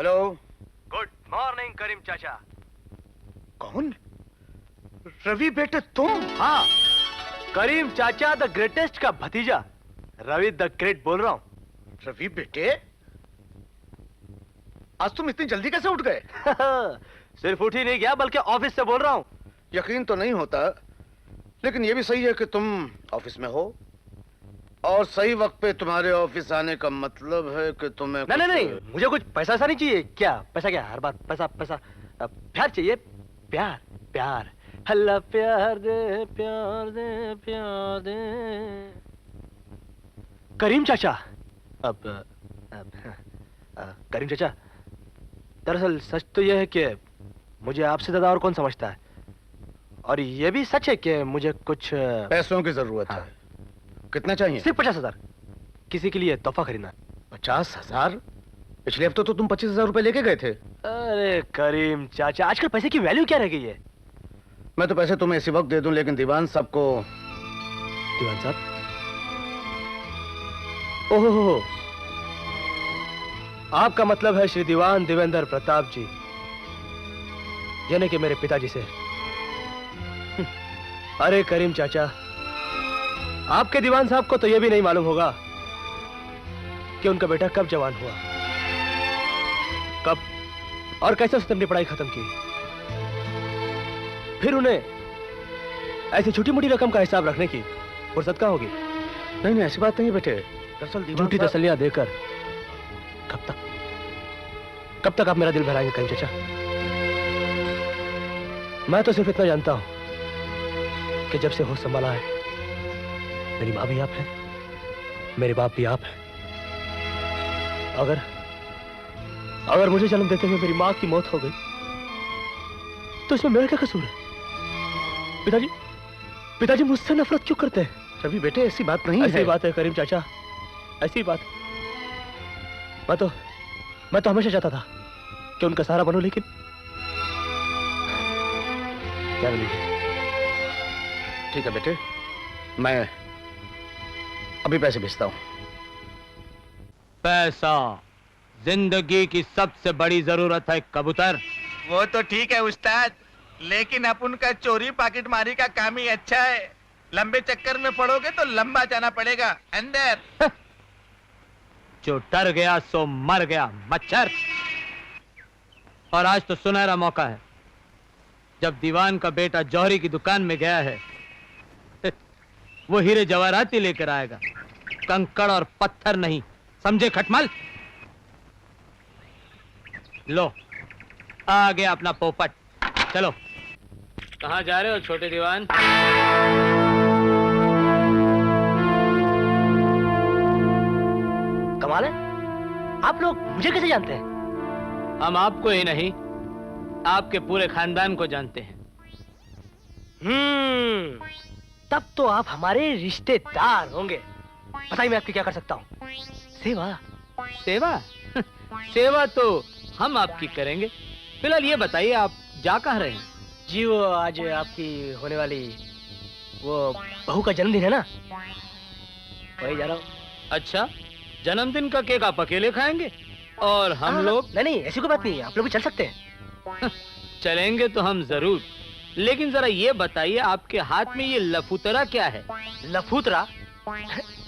Hello. Good morning करीम चाचा। कौन? रवि बेटे तुम? हाँ, करीम चाचा द ग्रेटेस्ट का भतीजा रवि द ग्रेट बोल रहा हूँ। रवि बेटे, आज तुम इतनी जल्दी कैसे उठ गए? सिर्फ उठ ही नहीं गया बल्कि ऑफिस से बोल रहा हूँ। यकीन तो नहीं होता, लेकिन यह भी सही है कि तुम ऑफिस में हो और सही वक्त पे तुम्हारे ऑफिस आने का मतलब है कि तुम्हें नहीं, मुझे कुछ पैसा सा नहीं चाहिए। क्या पैसा? क्या हर बार पैसा पैसा? प्यार चाहिए, प्यार प्यार। हल्ला प्यार दे प्यार दे प्यार दे। करीम चाचा, अब करीम चाचा, दरअसल सच तो यह है कि मुझे आपसे ज्यादा और कौन समझता है, और यह भी सच है कि मुझे कुछ पैसों की जरूरत है। कितना चाहिए? सिर्फ 50,000। किसी के लिए तोहफा खरीदना। 50,000? पिछले हफ्ते तो तुम 25,000 रुपए लेके गए थे। अरे करीम चाचा, आजकल पैसे की वैल्यू क्या रह गई है? मैं तो पैसे तुम्हें इसी वक्त दे दूं, लेकिन दीवान साहब को। दीवान साहब? ओहो, आपका मतलब है श्री दीवान देवेंद्र प्रताप जी, यानी कि मेरे पिताजी से। अरे करीम चाचा, आपके दीवान साहब को तो यह भी नहीं मालूम होगा कि उनका बेटा कब जवान हुआ, कब और कैसे उसने अपनी पढ़ाई खत्म की। फिर उन्हें ऐसी छोटी मोटी रकम का हिसाब रखने की फुर्सत कहाँ होगी? नहीं, ऐसी बात नहीं बेटे। दरअसल झूठी तसल्लियां देकर कब तक आप मेरा दिल बहलाएंगे करीम चाचा? मैं तो सिर्फ इतना जानता हूं कि जब से होश संभाला है, मेरी माँ भी आप है, मेरे बाप भी आप है। अगर मुझे जन्म देते हुए मेरी माँ की मौत हो गई तो इसमें मेरा क्या कसूर है? पिताजी मुझसे नफरत क्यों करते हैं? रवि बेटे, ऐसी बात नहीं है। ऐसी बात है करीम चाचा, ऐसी बात। मैं तो हमेशा चाहता था कि उनका सहारा बनूं, लेकिन क्या मिलेगी? ठीक है बेटे, मैं अभी पैसे भेजता हूं। पैसा जिंदगी की सबसे बड़ी जरूरत है कबूतर। वो तो ठीक है उस्ताद, लेकिन अपन का चोरी पाकिट मारी का काम ही अच्छा है। लंबे चक्कर में पड़ोगे तो लंबा जाना पड़ेगा। अंदर जो डर गया सो मर गया मच्छर। और आज तो सुनहरा मौका है, जब दीवान का बेटा जौहरी की दुकान में गया है। वो हीरे जवाहरात ही लेकर आएगा, कंकड़ और पत्थर नहीं, समझे खटमल? लो, आ गया अपना पोपट। चलो। कहाँ जा रहे हो छोटे दीवान? कमाल है, आप लोग मुझे कैसे जानते हैं? हम आपको ही नहीं, आपके पूरे खानदान को जानते हैं। तब तो आप हमारे रिश्तेदार होंगे। बताइए मैं आपकी क्या कर सकता हूँ? सेवा? सेवा तो हम आपकी करेंगे। फिलहाल ये बताइए, आप जा कहाँ रहे हैं? जी, वो आज आपकी होने वाली वो बहू का जन्मदिन है ना, वही जा रहा हूँ। अच्छा, जन्मदिन का केक आप अकेले खाएंगे और हम लोग? नहीं, ऐसी कोई बात नहीं है, आप लोग भी चल सकते हैं। चलेंगे तो हम जरूर, लेकिन जरा ये बताइए, आपके हाथ में ये लफूतरा क्या है? लफूतरा?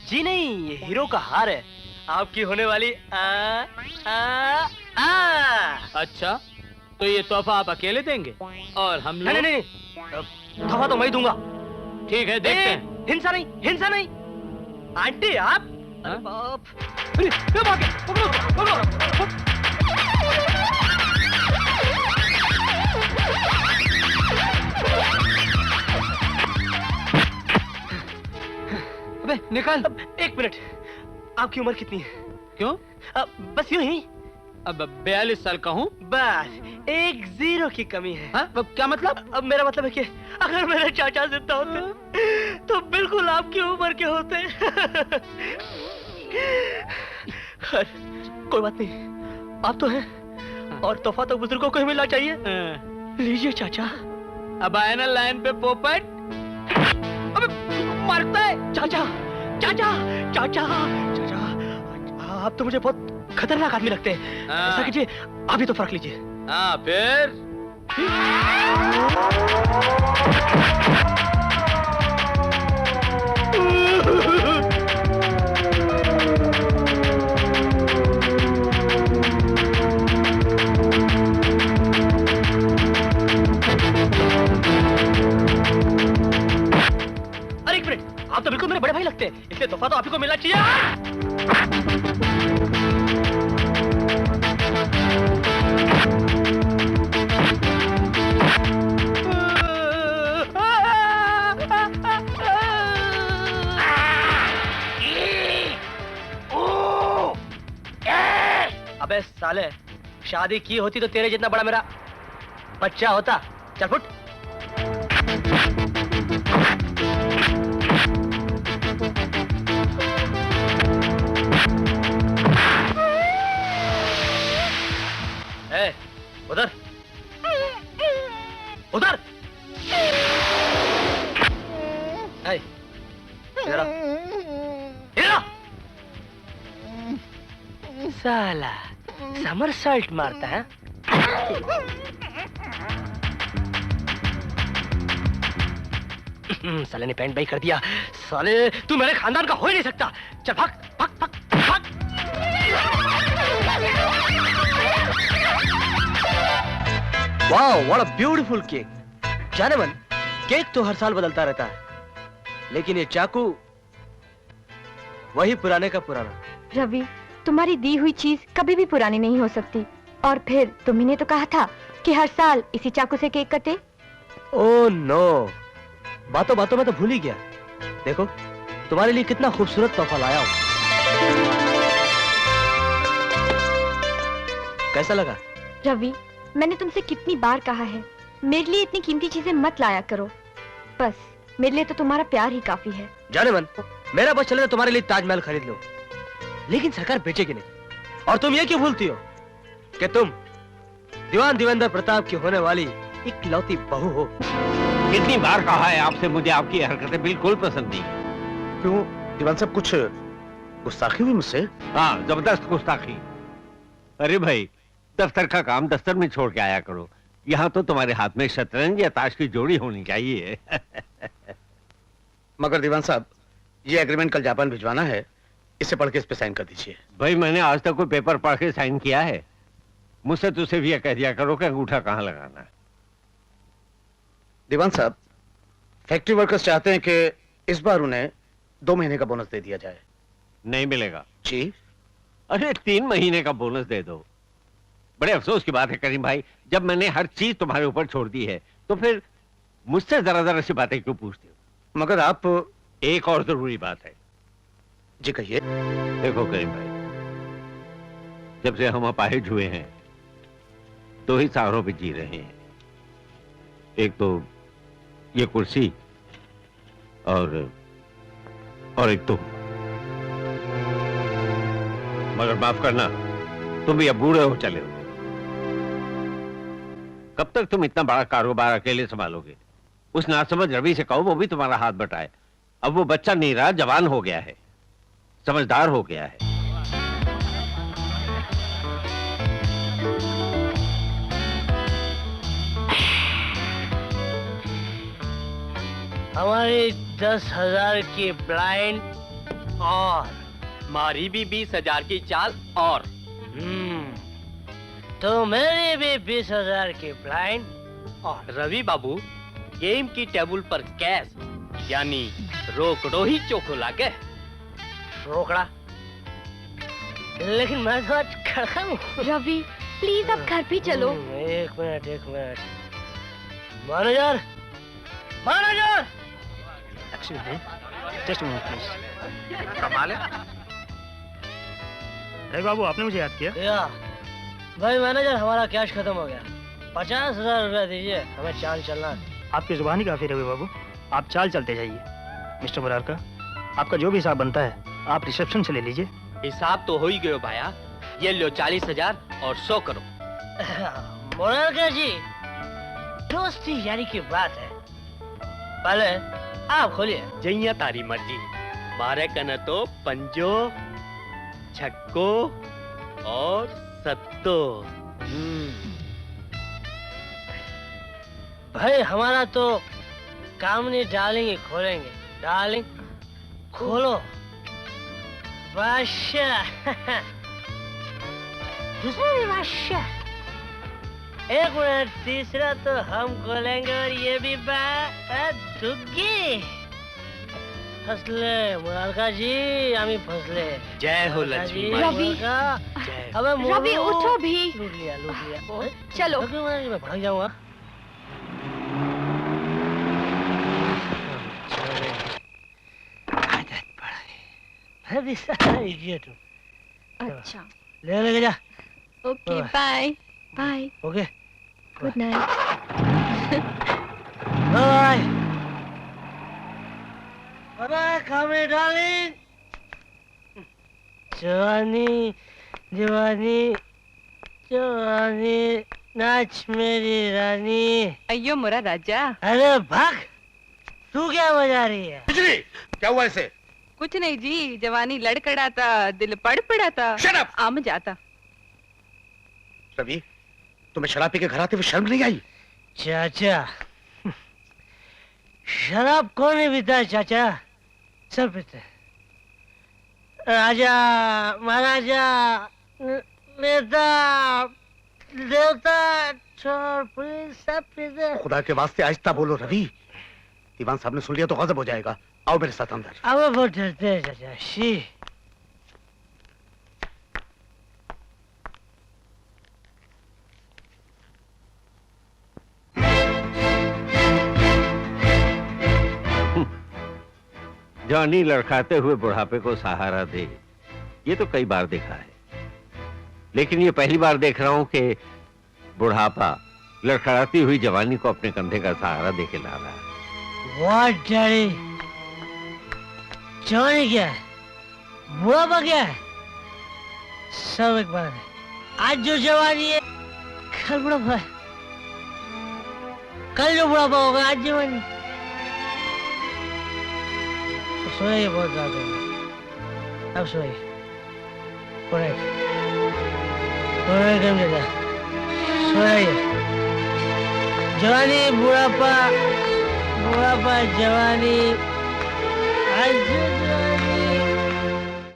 जी नहीं, ये हीरो का हार है, आपकी होने वाली अच्छा, तो ये तोहफा आप अकेले देंगे और हम लोग? नहीं, तोहफा तो मैं ही दूंगा। ठीक है, देखते हैं। हिंसा नहीं। आंटी आप? अरे बाप, अरे भागे, पकड़ो। अबे निकाल। एक मिनट, आपकी उम्र कितनी है? क्यों? बस यूं ही। अब 42 साल का हूँ। बस एक 0 की कमी है। हाँ? क्या मतलब? अब मेरा मतलब है कि अगर मेरे चाचा जिंदा होते तो बिल्कुल आपकी उम्र के होते। खैर, कोई बात नहीं, आप तो हैं और तोहफा तो बुजुर्गों को ही मिलना चाहिए। लीजिए चाचा। अब आए ना लाइन पे पोपट। अबे मरता है चाचा। आप तो मुझे बहुत खतरनाक आदमी लगते हैं। हाँ। ऐसा कीजिए, आप ही तो फर्क लीजिए। हाँ फिर अरे एक मिनट, आप तो बिल्कुल मेरे बड़े भाई लगते हैं, इसलिए तोहफा तो आप ही को मिलना चाहिए। अबे साले, शादी की होती तो तेरे जितना बड़ा मेरा बच्चा होता। चल फुट। ए, उधर उधर। ए, इधर आ। इधर आ। साला समरसॉल्ट मारता है। साले ने पैंट बाई कर दिया। साले तू मेरे खानदान का हो ही नहीं सकता। चल भाग भाग भाग भाग। Wow, what a beautiful cake. जाने मन, केक तो हर साल बदलता रहता है, लेकिन ये चाकू वही पुराने का पुराना। रवि, तुम्हारी दी हुई चीज कभी भी पुरानी नहीं हो सकती। और फिर तुम्ही ने तो कहा था कि हर साल इसी चाकू से केक कटे। ओह नो, बातों बातों में तो भूल ही गया। देखो तुम्हारे लिए कितना खूबसूरत तोहफा लाया हूं। कैसा लगा? रवि, मैंने तुमसे कितनी बार कहा है, मेरे लिए इतनी कीमती चीजें मत लाया करो। बस मेरे लिए तो तुम्हारा प्यार ही काफी है। जाने मन, मेरा बस चले तो तुम्हारे लिए ताजमहल खरीद लो, लेकिन सरकार बेचेगी नहीं। और तुम ये क्यों भूलती हो कि तुम दीवान देवेंद्र प्रताप की होने वाली इकलौती बहू हो। कितनी बार कहा है आपसे, मुझे आपकी हरकतें बिल्कुल पसंद नहीं। क्यों दीवान साहब, कुछ गुस्ताखी हुई मुझसे? हाँ, जबरदस्त गुस्ताखी। अरे भाई, दफ्तर का काम दफ्तर में छोड़ के आया करो। यहाँ तो तुम्हारे हाथ में शतरंज या ताश की जोड़ी होनी चाहिए। मगर दीवान साहब, ये एग्रीमेंट कल जापान भिजवाना है, इसे पढ़ के इस पे साइन कर दीजिए। भाई, मैंने आज तक कोई पेपर पढ़ के साइन किया है? मुझसे तो सिर्फ यह कह दिया करो कि अंगूठा कहाँ लगाना है। दीवान साहब, फैक्ट्री वर्कर्स चाहते हैं कि इस बार उन्हें 2 महीने का बोनस दे दिया जाए। नहीं मिलेगा। चीफ, अरे 3 महीने का बोनस दे दो। बड़े अफसोस की बात है करीम भाई, जब मैंने हर चीज तुम्हारे ऊपर छोड़ दी है तो फिर मुझसे जरा जरा सी बातें क्यों पूछते हो? मगर आप। एक और जरूरी बात है। जी कहिए। देखो करीम भाई, जब से हम अपाहिज हुए हैं 2 ही सहारों पे जी रहे हैं। एक तो ये कुर्सी और एक तुम। मगर माफ करना, तुम भी अब बूढ़े हो चले हो। कब तक तुम इतना बड़ा कारोबार अकेले संभालोगे? उस नासमझ रवि से कहो वो भी तुम्हारा हाथ बटाए। अब वो बच्चा नहीं रहा, जवान हो गया है, समझदार हो गया है। हमारी 10,000 की ब्लाइंड और हमारी भी 20,000 की चाल और तो मेरी भी 20,000 की ब्लाइंड और रवि बाबू, गेम की टेबल पर कैश यानी रोकड़ो ही चोखो लागे। रोकड़ा। लेकिन मैं तो आज खड़ा हूँ। रवि, प्लीज अब घर भी चलो। एक minute. Manager, manager, excuse me, just minute please. कमाल है। अरे बाबू, आपने मुझे याद किया? या भाई मैनेजर, हमारा कैश खत्म हो गया। 50,000 रुपया दीजिए, हमें चाल चलना है। आपकी जुबान ही काफी रवि बाबू, आप चाल चलते जाइए। मिस्टर मुरारका, आपका जो भी हिसाब बनता है आप रिसेप्शन से ले लीजिए। हिसाब तो हो ही गयो भाया। ये लो 40,000 और 100 करो। मुरारका जी, दोस्ती यारी की बात है, पहले आप खोलिए। जैया तारी मर्जी, 12 कन तो पंजो। छक्को और सत्तो। भाई हमारा तो काम नहीं, डालेंगे खोलेंगे। डार्लिंग खोलो। बादशाह दूसरा भी बादशाह। एक मिनट, तीसरा तो हम खोलेंगे और ये भी दुग्गी। फसले मुरारका जी, आमी फसले। जय हो लक्ष्मी माई। रवि। अबे रवि उठो भी। लूट लिया। चलो। मैं भाग जाऊंगा। आदत पड़ गई। भी सारा इडियट हूँ। अच्छा ले जा। Okay bye bye. Okay good night. Bye bye खामे डार्लिंग। जवानी जवानी जवानी नाच मेरी रानी। अयो मोरा राजा। अरे भाग, तू क्या बजा रही है? बिजली क्या हुआ इसे? कुछ नहीं जी, जवानी लड़खड़ाता, दिल पड़ पड़ाता, आम जाता। रवि, तुम्हें शराब पी के घर आते हुए शर्म नहीं आई? चाचा, शराब कौन नहीं पीता चाचा? सब पीते। राजा महाराजा नेता देवता चोर पुलिस सब पीते। खुदा के वास्ते आहिस्ता बोलो रवि, दीवान साहब ने सुन लिया तो गजब हो जाएगा। आओ मेरे साथ अंदर। अब वो डरते हैं चाचा। शी जवानी लड़खाते हुए बुढ़ापे को सहारा दे, ये तो कई बार देखा है, लेकिन ये पहली बार देख रहा हूं कि बुढ़ापा लड़खड़ाती हुई जवानी को अपने कंधे का सहारा देके ला रहा है। What daddy? जवानी क्या है, बुढ़ापा क्या है? सब एक बार है। आज जो जवानी है कल बुढ़ापा है, कल जो बुढ़ापा होगा आज जवानी। सोइए बहुत रात हो गई, अब सोइए। सोइए। जवानी बुढ़ापा बुढ़ापा जवानी आज जो